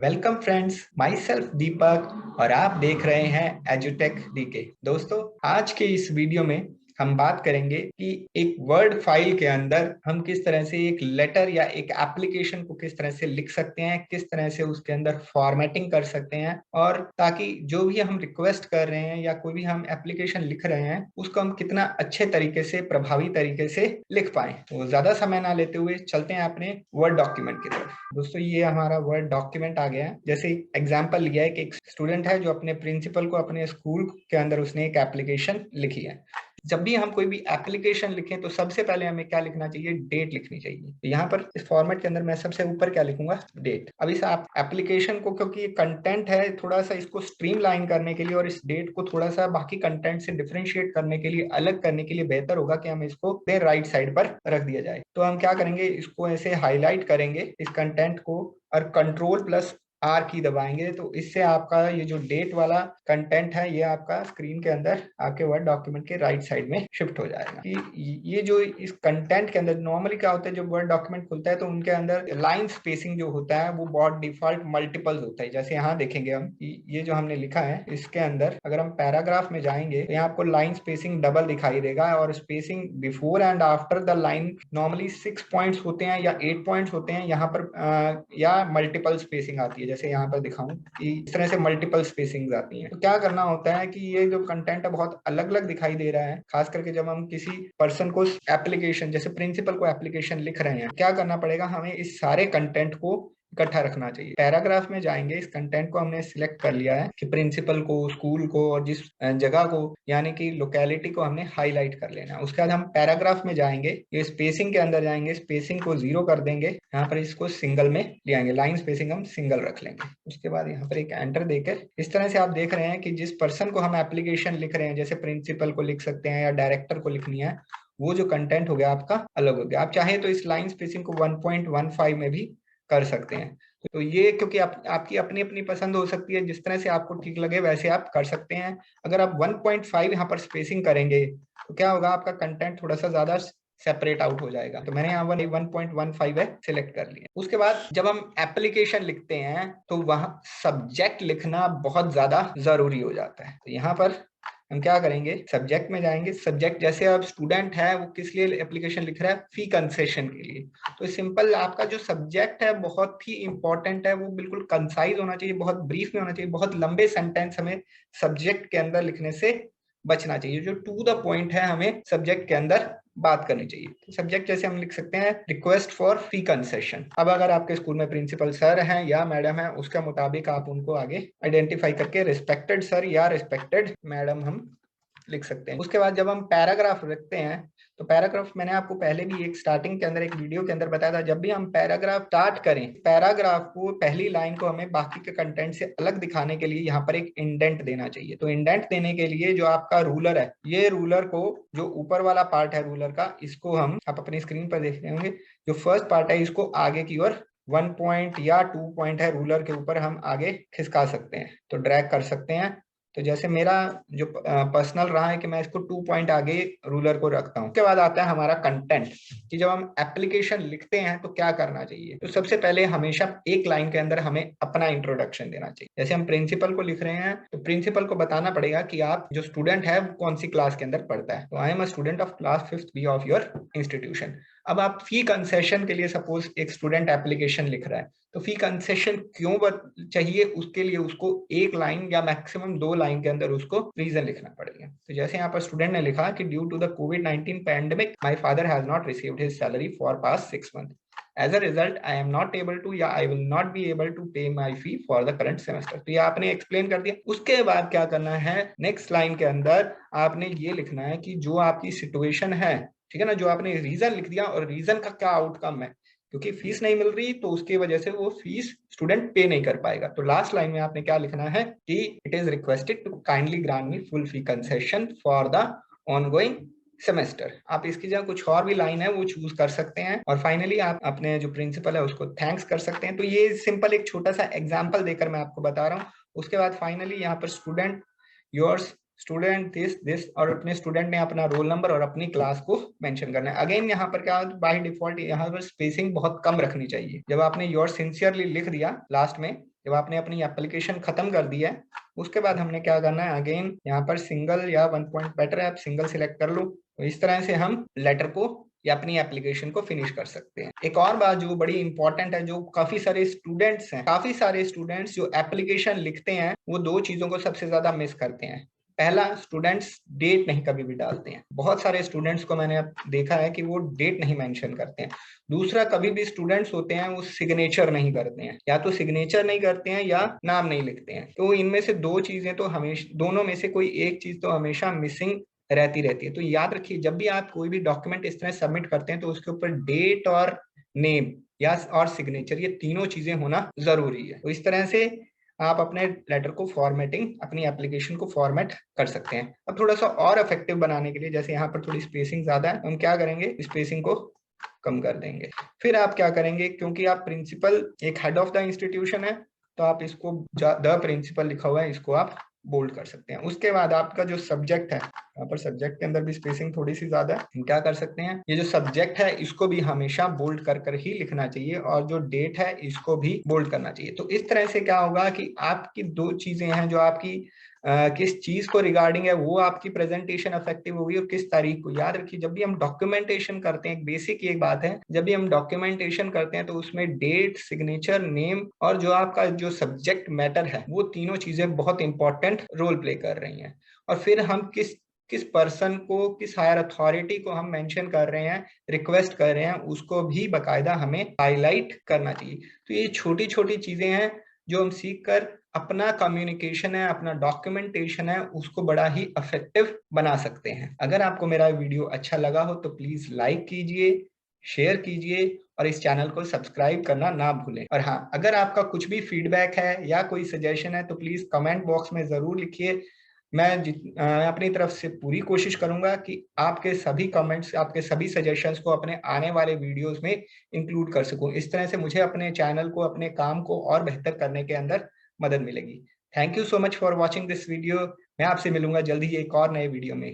Welcome friends, my self दीपक और आप देख रहे हैं एजुटेक डीके। दोस्तों, आज के इस वीडियो में हम बात करेंगे कि एक वर्ड फाइल के अंदर हम किस तरह से एक लेटर या एक एप्लीकेशन को किस तरह से लिख सकते हैं, किस तरह से उसके अंदर फॉर्मेटिंग कर सकते हैं, और ताकि जो भी हम रिक्वेस्ट कर रहे हैं या कोई भी हम एप्लीकेशन लिख रहे हैं उसको हम कितना अच्छे तरीके से, प्रभावी तरीके से लिख पाए। तो ज्यादा समय ना लेते हुए चलते हैं अपने वर्ड डॉक्यूमेंट की तरफ। दोस्तों, ये हमारा वर्ड डॉक्यूमेंट आ गया है। जैसे एग्जांपल लिया है कि एक स्टूडेंट है जो अपने प्रिंसिपल को अपने स्कूल के अंदर उसने एक एप्लीकेशन लिखी है। जब भी हम कोई भी एप्लीकेशन लिखें तो सबसे पहले हमें क्या लिखना चाहिए? डेट लिखनी चाहिए। तो यहाँ पर इस फॉर्मेट के अंदर मैं सबसे ऊपर क्या लिखूंगा? डेट। अब इस एप्लीकेशन को, क्योंकि ये कंटेंट है, थोड़ा सा इसको स्ट्रीमलाइन करने के लिए और इस डेट को थोड़ा सा बाकी कंटेंट से डिफरेंशिएट करने के लिए, अलग करने के लिए बेहतर होगा कि हम इसको राइट साइड पर रख दिया जाए। तो हम क्या करेंगे, इसको ऐसे हाईलाइट करेंगे इस कंटेंट को और कंट्रोल+R की दबाएंगे। तो इससे आपका ये जो डेट वाला कंटेंट है ये आपका स्क्रीन के अंदर आपके वर्ड डॉक्यूमेंट के राइट साइड में शिफ्ट हो जाएगा। कि ये जो इस कंटेंट के अंदर नॉर्मली क्या होता है, जब वर्ड डॉक्यूमेंट खुलता है तो उनके अंदर लाइन स्पेसिंग जो होता है वो बहुत डिफॉल्ट मल्टीपल्स होता है। जैसे यहाँ देखेंगे हम, ये जो हमने लिखा है इसके अंदर अगर हम पैराग्राफ में जाएंगे तो यहाँ आपको लाइन स्पेसिंग डबल दिखाई देगा और spacing before and after the line normally 6 points होते हैं या 8 पॉइंट्स होते हैं। यहाँ पर या मल्टीपल स्पेसिंग आती है। जैसे यहाँ पर दिखाऊं कि इस तरह से मल्टीपल स्पेसिंग आती हैं। तो क्या करना होता है कि ये जो कंटेंट है बहुत अलग अलग दिखाई दे रहा है, खास करके जब हम किसी पर्सन को एप्लीकेशन, जैसे प्रिंसिपल को एप्लीकेशन लिख रहे हैं। क्या करना पड़ेगा, हमें इस सारे कंटेंट को इकट्ठा रखना चाहिए। पैराग्राफ में जाएंगे, इस कंटेंट को हमने सिलेक्ट कर लिया है कि प्रिंसिपल को, स्कूल को और जिस जगह को यानी कि लोकेलिटी को हमने हाईलाइट कर लेना है। उसके बाद हम पैराग्राफ में जाएंगे, ये स्पेसिंग के अंदर जाएंगे, स्पेसिंग को 0 कर देंगे। यहाँ पर इसको सिंगल में ले आएंगे, लाइन स्पेसिंग हम सिंगल रख लेंगे। उसके बाद यहाँ पर एक एंटर देकर इस तरह से आप देख रहे हैं कि जिस पर्सन को हम एप्लीकेशन लिख रहे हैं, जैसे प्रिंसिपल को लिख सकते हैं या डायरेक्टर को लिखनी है, वो जो कंटेंट हो गया आपका अलग हो गया। आप चाहे तो इस लाइन स्पेसिंग को 1.15 में भी कर सकते हैं। तो ये क्योंकि आपकी अपनी अपनी पसंद हो सकती है, जिस तरह से आपको ठीक लगे वैसे आप कर सकते हैं। अगर आप 1.5 यहाँ पर स्पेसिंग करेंगे तो क्या होगा, आपका कंटेंट थोड़ा सा ज्यादा सेपरेट आउट हो जाएगा। तो मैंने यहाँ 1.15 है सिलेक्ट कर लिया। उसके बाद जब हम एप्लीकेशन लिखते हैं तो वहां सब्जेक्ट लिखना बहुत ज्यादा जरूरी हो जाता है। तो यहाँ पर हम क्या करेंगे, सब्जेक्ट में जाएंगे। सब्जेक्ट जैसे अब स्टूडेंट है वो किस लिए एप्लीकेशन लिख रहा है? फी कंसेशन के लिए। तो सिंपल आपका जो सब्जेक्ट है बहुत ही इंपॉर्टेंट है, वो बिल्कुल कंसाइज होना चाहिए, बहुत ब्रीफ में होना चाहिए। बहुत लंबे सेंटेंस हमें सब्जेक्ट के अंदर लिखने से बचना चाहिए। जो टू द पॉइंट है हमें सब्जेक्ट के अंदर बात करनी चाहिए। तो सब्जेक्ट जैसे हम लिख सकते हैं रिक्वेस्ट फॉर फी कंसेशन। अब अगर आपके स्कूल में प्रिंसिपल सर हैं या मैडम है, उसके मुताबिक आप उनको आगे आइडेंटिफाई करके रिस्पेक्टेड सर या रिस्पेक्टेड मैडम हम लिख सकते हैं। उसके बाद जब हम पैराग्राफ रखते हैं तो पैराग्राफ मैंने आपको पहले भी एक स्टार्टिंग के अंदर एक वीडियो के अंदर बताया था। जब भी हम पैराग्राफ स्टार्ट करें, पैराग्राफ को पहली लाइन को हमें बाकी के कंटेंट से अलग दिखाने के लिए यहाँ पर एक इंडेंट देना चाहिए। तो इंडेंट देने के लिए जो आपका रूलर है, ये रूलर को, जो ऊपर वाला पार्ट है रूलर का, इसको हम, आप अपनी स्क्रीन पर देख रहे होंगे, जो फर्स्ट पार्ट है इसको आगे की ओर 1 पॉइंट या 2 पॉइंट है रूलर के ऊपर हम आगे खिसका सकते हैं। तो ड्रैग कर सकते हैं। तो जैसे मेरा जो पर्सनल रहा है कि मैं इसको 2 पॉइंट आगे रूलर को रखता हूँ। उसके बाद आता है हमारा कंटेंट, कि जब हम एप्लीकेशन लिखते हैं तो क्या करना चाहिए। तो सबसे पहले हमेशा एक लाइन के अंदर हमें अपना इंट्रोडक्शन देना चाहिए। जैसे हम प्रिंसिपल को लिख रहे हैं तो प्रिंसिपल को बताना पड़ेगा कि आप जो स्टूडेंट है वो कौन सी क्लास के अंदर पढ़ता है। तो I am a student of class 5th B of your institution. अब आप फी कंसेशन के लिए सपोज एक स्टूडेंट एप्लीकेशन लिख रहा है, तो फी कंसेशन क्यों चाहिए, उसके लिए उसको एक लाइन या मैक्सिमम 2 लाइन के अंदर उसको रीजन लिखना पड़ेगा। तो जैसे यहाँ पर स्टूडेंट ने लिखा कि ड्यू टू द कोविड-19 pandemic my father has not received his salary for past 6 month. As a result I am not able to, या I will not be able to pay my fee for the current semester. तो ये आपने explain कर दिया। उसके बाद क्या करना है, नेक्स्ट लाइन के अंदर आपने ये लिखना है कि जो आपकी सिचुएशन है, ठीक है ना, जो आपने रीजन लिख दिया और रीजन का क्या आउटकम है, क्योंकि फीस नहीं मिल रही तो उसकी वजह से वो फीस स्टूडेंट पे नहीं कर पाएगा। तो लास्ट लाइन में आपने क्या लिखना है कि it is requested to kindly grant me full fee concession for the ongoing semester. आप इसकी जगह कुछ और भी लाइन है वो चूज कर सकते हैं। और फाइनली आप अपने जो प्रिंसिपल है उसको थैंक्स कर सकते हैं। तो ये सिंपल एक छोटा सा एग्जाम्पल देकर मैं आपको बता रहा हूँ। उसके बाद फाइनली यहाँ पर स्टूडेंट योर्स, स्टूडेंट दिस और अपने स्टूडेंट ने अपना रोल नंबर और अपनी क्लास को मेंशन करना है। अगेन यहाँ पर क्या बाय डिफॉल्ट यहाँ पर स्पेसिंग बहुत कम रखनी चाहिए। जब आपने योर सिंसियरली लिख दिया लास्ट में जब आपने अपनी एप्लीकेशन खत्म कर दी है, उसके बाद हमने क्या करना है, अगेन यहाँ पर सिंगल या वन पॉइंट बेटर है, आप सिंगल सिलेक्ट कर लो। तो इस तरह से हम लेटर को या अपनी एप्लीकेशन को फिनिश कर सकते हैं। एक और बात जो बड़ी इंपॉर्टेंट है, जो काफी सारे स्टूडेंट्स जो एप्लीकेशन लिखते हैं वो दो चीजों को सबसे ज्यादा मिस करते हैं। पहला, स्टूडेंट्स डेट नहीं कभी भी डालते हैं। बहुत सारे स्टूडेंट्स को मैंने देखा है कि वो डेट नहीं मेंशन करते हैं। दूसरा, कभी भी स्टूडेंट्स होते हैं वो सिग्नेचर नहीं करते हैं, या तो सिग्नेचर नहीं करते हैं या नाम नहीं लिखते हैं। तो इनमें से दो चीजें तो हमेशा, दोनों में से कोई एक चीज तो हमेशा मिसिंग रहती है। तो याद रखिए, जब भी आप कोई भी डॉक्यूमेंट इस तरह सबमिट करते हैं तो उसके ऊपर डेट और नेम या और सिग्नेचर, ये तीनों चीजें होना जरूरी है। तो इस तरह से आप अपने लेटर को फॉर्मेटिंग, अपनी एप्लीकेशन को फॉर्मेट कर सकते हैं। अब थोड़ा सा और इफेक्टिव बनाने के लिए, जैसे यहाँ पर थोड़ी स्पेसिंग ज्यादा है, हम क्या करेंगे, स्पेसिंग को कम कर देंगे। फिर आप क्या करेंगे, क्योंकि आप प्रिंसिपल, एक हेड ऑफ द इंस्टीट्यूशन है, तो आप इसको द प्रिंसिपल लिखा हुआ है, इसको आप बोल्ड कर सकते हैं। उसके बाद आपका जो सब्जेक्ट है, यहाँ पर सब्जेक्ट के अंदर भी स्पेसिंग थोड़ी सी ज्यादा है, हम क्या कर सकते हैं, ये जो सब्जेक्ट है इसको भी हमेशा बोल्ड कर ही लिखना चाहिए, और जो डेट है इसको भी बोल्ड करना चाहिए। तो इस तरह से क्या होगा कि आपकी दो चीजें हैं जो आपकी किस चीज को रिगार्डिंग है, वो आपकी प्रेजेंटेशन इफेक्टिव होगी, और किस तारीख को। याद रखिए, जब भी हम डॉक्यूमेंटेशन करते हैं, एक बेसिक एक बात है, जब भी हम डॉक्यूमेंटेशन करते हैं तो उसमें डेट, सिग्नेचर, नेम और जो आपका जो सब्जेक्ट मैटर है, वो तीनों चीजें बहुत इंपॉर्टेंट रोल प्ले कर रही हैं। और फिर हम किस किस पर्सन को, किस हायर अथॉरिटी को हम मेंशन कर रहे हैं, रिक्वेस्ट कर रहे हैं, उसको भी बकायदा हमें हाईलाइट करना चाहिए। तो ये छोटी छोटी चीजें हैं जो हम सीख कर अपना कम्युनिकेशन है, अपना डॉक्यूमेंटेशन है, उसको बड़ा ही इफेक्टिव बना सकते हैं। अगर आपको मेरा वीडियो अच्छा लगा हो तो प्लीज लाइक कीजिए, शेयर कीजिए और इस चैनल को सब्सक्राइब करना ना भूलें। और हाँ, अगर आपका कुछ भी फीडबैक है या कोई सजेशन है तो प्लीज कमेंट बॉक्स में जरूर लिखिए। मैं अपनी तरफ से पूरी कोशिश करूंगा कि आपके सभी कमेंट्स, आपके सभी सजेशंस को अपने आने वाले वीडियोस में इंक्लूड कर सकूं। इस तरह से मुझे अपने चैनल को, अपने काम को और बेहतर करने के अंदर मदद मिलेगी। Thank you so much for watching this video. मैं आपसे मिलूंगा जल्दी ही एक और नए वीडियो में।